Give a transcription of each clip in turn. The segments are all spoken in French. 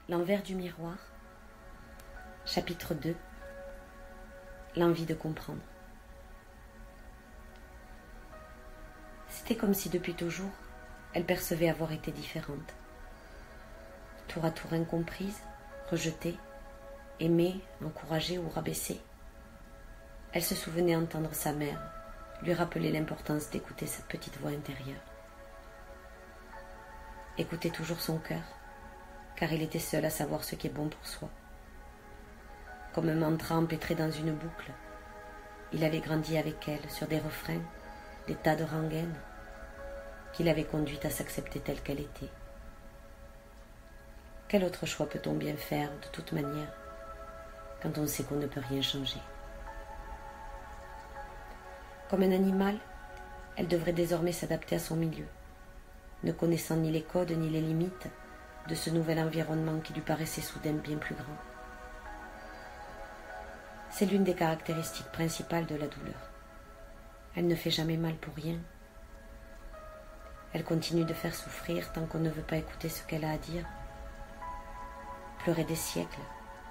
L'envers du miroir. Chapitre 2. L'envie de comprendre. C'était comme si depuis toujours, elle percevait avoir été différente. Tour à tour incomprise, rejetée, aimée, encouragée ou rabaissée. Elle se souvenait entendre sa mère lui rappeler l'importance d'écouter cette petite voix intérieure. Écouter toujours son cœur, car il était seul à savoir ce qui est bon pour soi. Comme un mantra empêtré dans une boucle, il avait grandi avec elle sur des refrains, des tas de rengaines, qui l'avaient conduite à s'accepter telle qu'elle était. Quel autre choix peut-on bien faire de toute manière, quand on sait qu'on ne peut rien changer? Comme un animal, elle devrait désormais s'adapter à son milieu, ne connaissant ni les codes ni les limites de ce nouvel environnement qui lui paraissait soudain bien plus grand. C'est l'une des caractéristiques principales de la douleur. Elle ne fait jamais mal pour rien. Elle continue de faire souffrir tant qu'on ne veut pas écouter ce qu'elle a à dire. Pleurer des siècles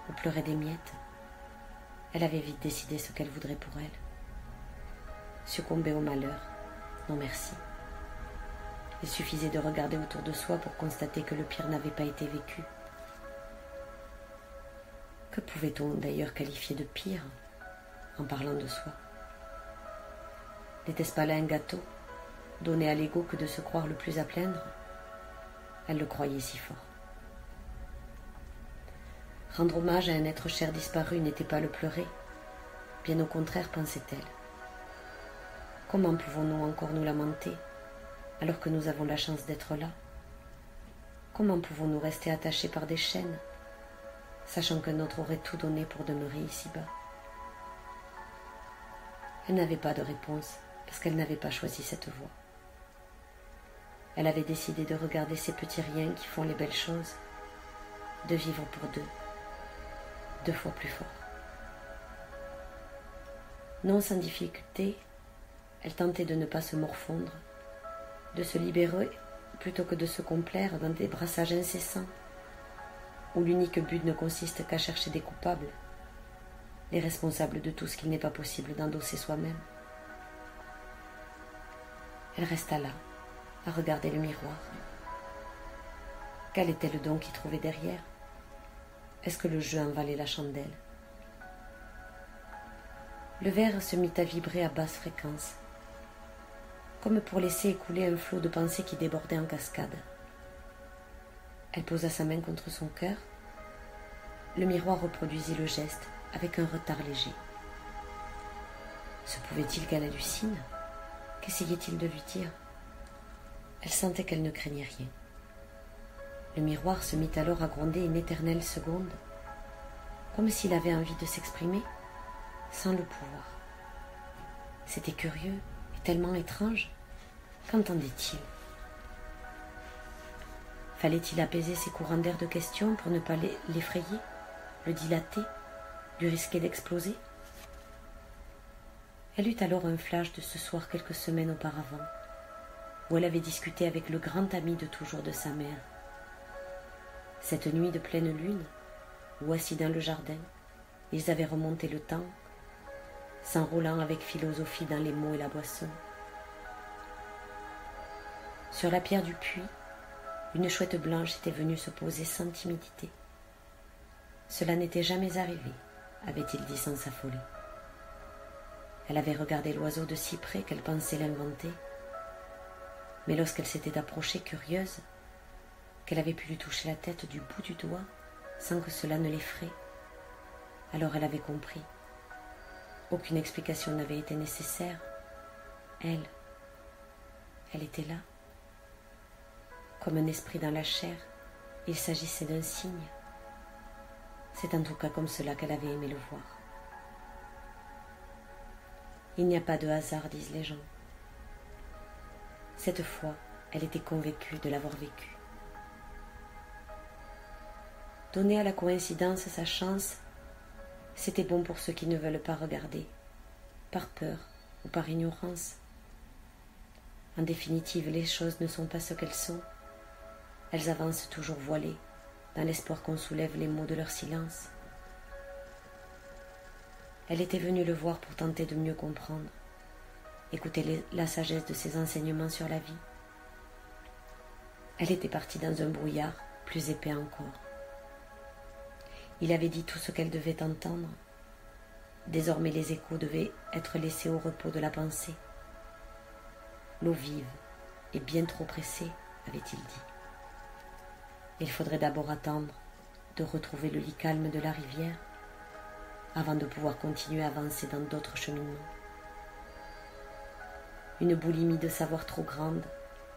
ou pleurer des miettes, elle avait vite décidé ce qu'elle voudrait pour elle. Succomber au malheur, non merci. Il suffisait de regarder autour de soi pour constater que le pire n'avait pas été vécu. Que pouvait-on d'ailleurs qualifier de pire en parlant de soi? N'était-ce pas là un gâteau, donné à l'ego que de se croire le plus à plaindre? Elle le croyait si fort. Rendre hommage à un être cher disparu n'était pas le pleurer, bien au contraire, pensait-elle. Comment pouvons-nous encore nous lamenter alors que nous avons la chance d'être là? Comment pouvons-nous rester attachés par des chaînes, sachant qu'un autre aurait tout donné pour demeurer ici-bas? Elle n'avait pas de réponse, parce qu'elle n'avait pas choisi cette voie. Elle avait décidé de regarder ces petits riens qui font les belles choses, de vivre pour deux fois plus fort. Non sans difficulté, elle tentait de ne pas se morfondre, de se libérer plutôt que de se complaire dans des brassages incessants, où l'unique but ne consiste qu'à chercher des coupables, les responsables de tout ce qu'il n'est pas possible d'endosser soi-même. Elle resta là, à regarder le miroir. Quel était le don qu'il trouvait derrière? Est-ce que le jeu en valait la chandelle? Le verre se mit à vibrer à basse fréquence, comme pour laisser écouler un flot de pensées qui débordait en cascade. Elle posa sa main contre son cœur. Le miroir reproduisit le geste avec un retard léger. Se pouvait-il qu'elle hallucine? Qu'essayait-il de lui dire? Elle sentait qu'elle ne craignait rien. Le miroir se mit alors à gronder une éternelle seconde, comme s'il avait envie de s'exprimer sans le pouvoir. C'était curieux et tellement étrange. Qu'entendait-il? Fallait-il apaiser ses courants d'air de questions pour ne pas l'effrayer, le dilater, lui risquer d'exploser? Elle eut alors un flash de ce soir quelques semaines auparavant, où elle avait discuté avec le grand ami de toujours de sa mère. Cette nuit de pleine lune, où assis dans le jardin, ils avaient remonté le temps, s'enroulant avec philosophie dans les mots et la boisson. Sur la pierre du puits, une chouette blanche était venue se poser sans timidité. Cela n'était jamais arrivé, avait-il dit sans s'affoler. Elle avait regardé l'oiseau de si près qu'elle pensait l'inventer, mais lorsqu'elle s'était approchée curieuse, qu'elle avait pu lui toucher la tête du bout du doigt sans que cela ne l'effraie, alors elle avait compris. Aucune explication n'avait été nécessaire. Elle était là. Comme un esprit dans la chair, il s'agissait d'un signe. C'est en tout cas comme cela qu'elle avait aimé le voir. Il n'y a pas de hasard, disent les gens. Cette fois, elle était convaincue de l'avoir vécu. Donner à la coïncidence sa chance, c'était bon pour ceux qui ne veulent pas regarder, par peur ou par ignorance. En définitive, les choses ne sont pas ce qu'elles sont. Elles avancent toujours voilées, dans l'espoir qu'on soulève les mots de leur silence. Elle était venue le voir pour tenter de mieux comprendre, écouter la sagesse de ses enseignements sur la vie. Elle était partie dans un brouillard plus épais encore. Il avait dit tout ce qu'elle devait entendre. Désormais les échos devaient être laissés au repos de la pensée. L'eau vive est bien trop pressée, avait-il dit. Il faudrait d'abord attendre de retrouver le lit calme de la rivière avant de pouvoir continuer à avancer dans d'autres cheminements. Une boulimie de savoir trop grande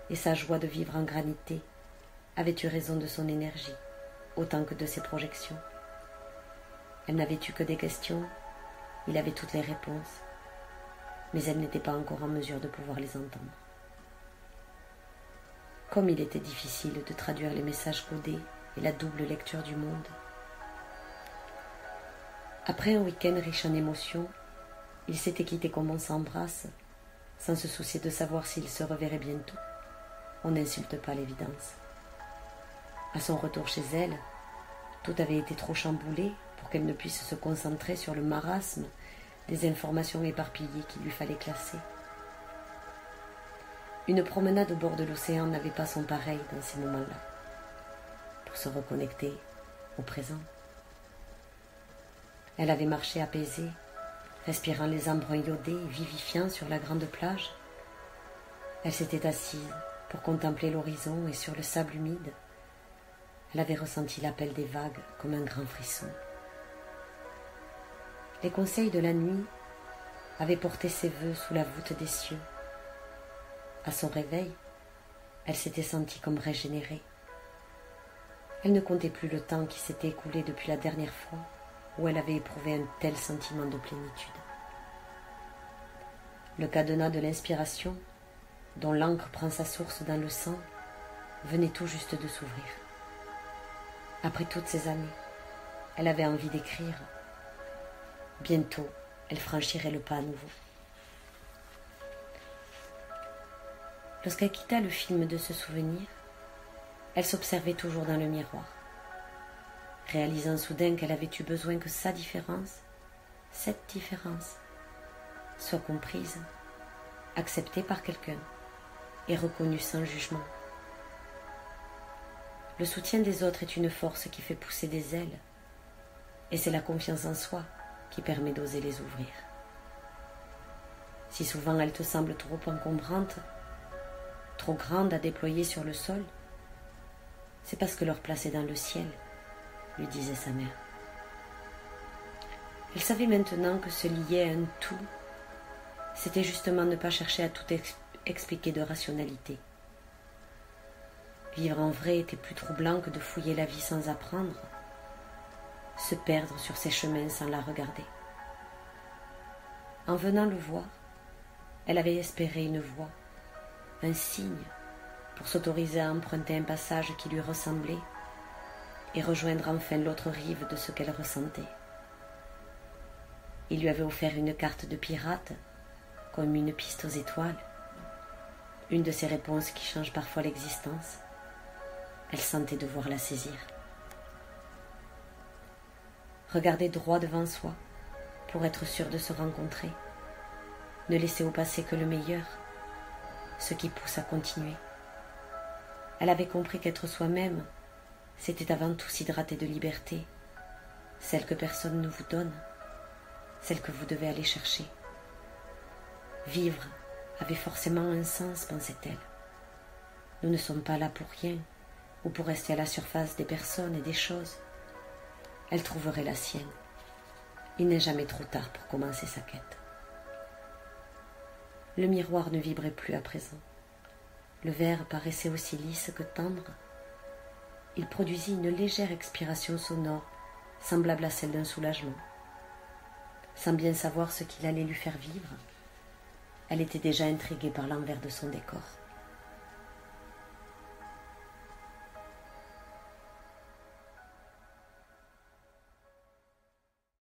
et sa joie de vivre en granité avaient eu raison de son énergie autant que de ses projections. Elle n'avait eu que des questions, il avait toutes les réponses, mais elle n'était pas encore en mesure de pouvoir les entendre. Comme il était difficile de traduire les messages codés et la double lecture du monde. Après un week-end riche en émotions, ils s'étaient quittés comme on s'embrasse, sans se soucier de savoir s'ils se reverraient bientôt. On n'insulte pas l'évidence. À son retour chez elle, tout avait été trop chamboulé pour qu'elle ne puisse se concentrer sur le marasme des informations éparpillées qu'il lui fallait classer. Une promenade au bord de l'océan n'avait pas son pareil dans ces moments-là, pour se reconnecter au présent. Elle avait marché apaisée, respirant les embruns iodés et vivifiants sur la grande plage. Elle s'était assise pour contempler l'horizon et sur le sable humide, elle avait ressenti l'appel des vagues comme un grand frisson. Les conseils de la nuit avaient porté ses vœux sous la voûte des cieux. À son réveil, elle s'était sentie comme régénérée. Elle ne comptait plus le temps qui s'était écoulé depuis la dernière fois où elle avait éprouvé un tel sentiment de plénitude. Le cadenas de l'inspiration, dont l'encre prend sa source dans le sang, venait tout juste de s'ouvrir. Après toutes ces années, elle avait envie d'écrire. Bientôt, elle franchirait le pas à nouveau. Lorsqu'elle quitta le film de ce souvenir, elle s'observait toujours dans le miroir, réalisant soudain qu'elle avait eu besoin que sa différence, cette différence, soit comprise, acceptée par quelqu'un et reconnue sans jugement. Le soutien des autres est une force qui fait pousser des ailes, et c'est la confiance en soi qui permet d'oser les ouvrir. Si souvent elle te semble trop encombrante, trop grande à déployer sur le sol, c'est parce que leur place est dans le ciel, lui disait sa mère. Elle savait maintenant que se lier à un tout, c'était justement ne pas chercher à tout expliquer de rationalité. Vivre en vrai était plus troublant que de fouiller la vie sans apprendre, se perdre sur ses chemins sans la regarder. En venant le voir, elle avait espéré une voie, un signe, pour s'autoriser à emprunter un passage qui lui ressemblait et rejoindre enfin l'autre rive de ce qu'elle ressentait. Il lui avait offert une carte de pirate, comme une piste aux étoiles, une de ces réponses qui changent parfois l'existence. Elle sentait devoir la saisir. Regarder droit devant soi pour être sûre de se rencontrer. Ne laisser au passé que le meilleur, ce qui pousse à continuer. Elle avait compris qu'être soi-même, c'était avant tout s'hydrater de liberté, celle que personne ne vous donne, celle que vous devez aller chercher. Vivre avait forcément un sens, pensait-elle. Nous ne sommes pas là pour rien, ou pour rester à la surface des personnes et des choses. Elle trouverait la sienne. Il n'est jamais trop tard pour commencer sa quête. Le miroir ne vibrait plus à présent. Le verre paraissait aussi lisse que tendre. Il produisit une légère expiration sonore, semblable à celle d'un soulagement. Sans bien savoir ce qu'il allait lui faire vivre, elle était déjà intriguée par l'envers de son décor.